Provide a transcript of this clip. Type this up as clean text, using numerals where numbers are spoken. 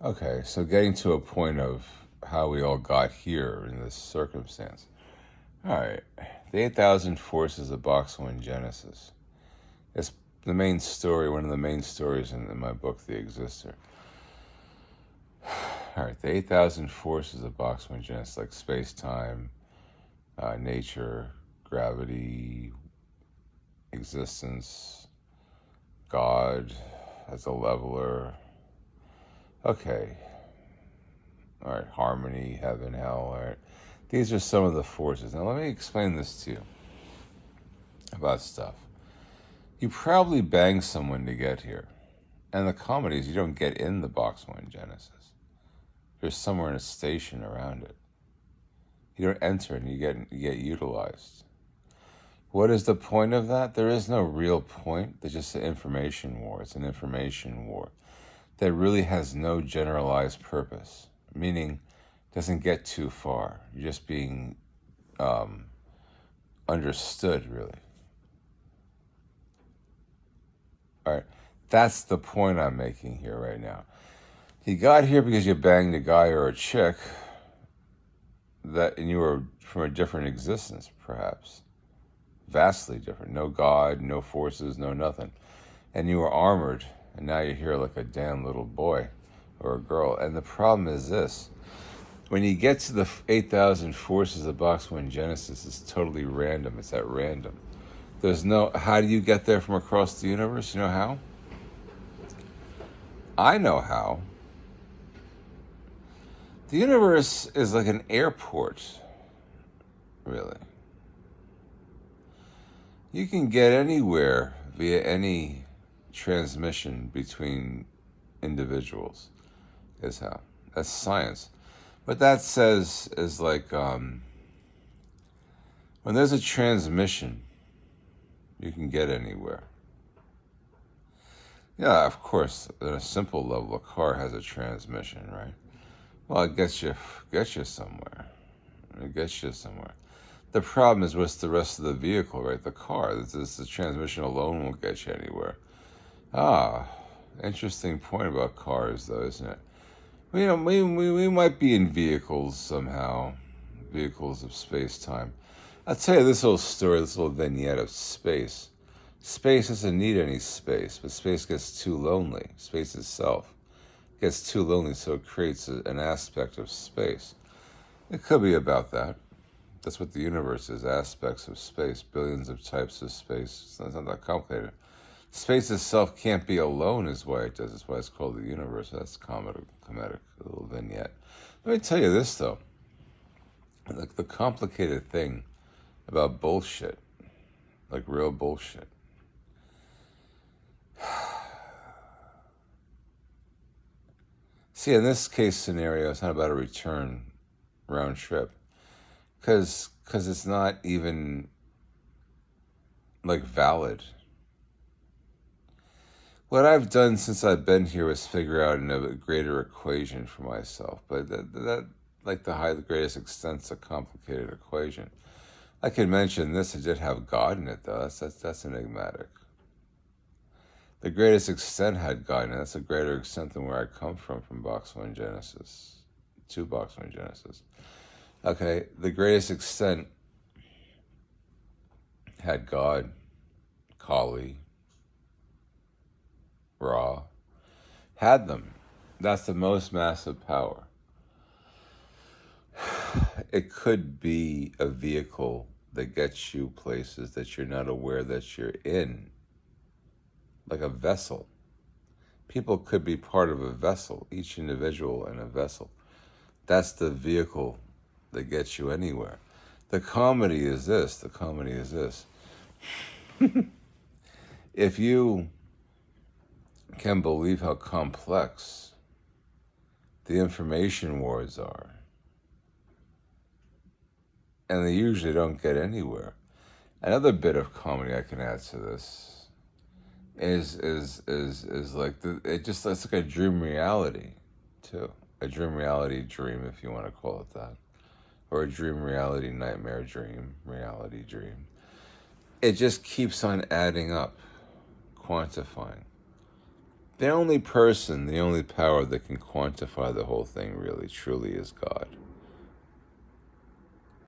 Okay, so getting to a point of how we all got here in this circumstance. All right, the 8,000 Forces of Boxel in Genesis. It's the main story, one of the main stories in my book, The Exister. All right, the 8,000 Forces of Boxel in Genesis, like space, time, nature, gravity, existence, God as a leveler. Okay, all right, harmony, heaven, hell, all right. These are some of the forces. Now, let me explain this to you about stuff. You probably banged someone to get here. And the comedy is you don't get in the box one Genesis. You're somewhere in a station around it. You don't enter and you get utilized. What is the point of that? There is no real point. There's just an information war. It's an information war that really has no generalized purpose, meaning doesn't get too far. You're just being understood, really. All right, that's the point I'm making here right now. You got here because you banged a guy or a chick and you were from a different existence, perhaps. Vastly different. No God, no forces, no nothing. And you were armored, and now you're here like a damn little boy or a girl. And the problem is this. When you get to the 8,000 forces of Box 1 Genesis, it's totally random. It's at random. There's no, how do you get there from across the universe? You know how? I know how. The universe is like an airport, really. You can get anywhere via any transmission between individuals, is how. That's science. What that says is like when there's a transmission, you can get anywhere. Yeah, of course, at a simple level, a car has a transmission, right? Well, it gets you somewhere. It gets you somewhere. The problem is what's the rest of the vehicle, right? The car. The transmission alone won't get you anywhere. Ah, interesting point about cars, though, isn't it? Well, you know, we might be in vehicles somehow, vehicles of space-time. I'll tell you this little story, this little vignette of space. Space doesn't need any space, but space gets too lonely. Space itself gets too lonely, so it creates an aspect of space. It could be about that. That's what the universe is, aspects of space, billions of types of space. It's not that complicated. Space itself can't be alone is why it does. That's why it's called the universe. That's comedic little vignette. Let me tell you this, though. Like the complicated thing about bullshit, like real bullshit. See, in this case scenario, it's not about a return round trip. Because it's not even like valid. What I've done since I've been here was figure out a greater equation for myself, but that like the greatest extent's a complicated equation. I could mention this. It did have God in it, though. That's enigmatic. The greatest extent had God in it. That's a greater extent than where I come from Box 1 Genesis. 2 Box 1 Genesis. Okay, the greatest extent had God, Kali, Ra, had them. That's the most massive power. It could be a vehicle that gets you places that you're not aware that you're in, like a vessel. People could be part of a vessel, each individual in a vessel. That's the vehicle that gets you anywhere. The comedy is this. If you can believe how complex the information wars are, and they usually don't get anywhere. Another bit of comedy I can add to this is like it's like a dream reality too. A dream reality dream, if you want to call it that. Or a dream reality nightmare dream, reality dream. It just keeps on adding up, quantifying. The only person, the only power that can quantify the whole thing really, truly is God.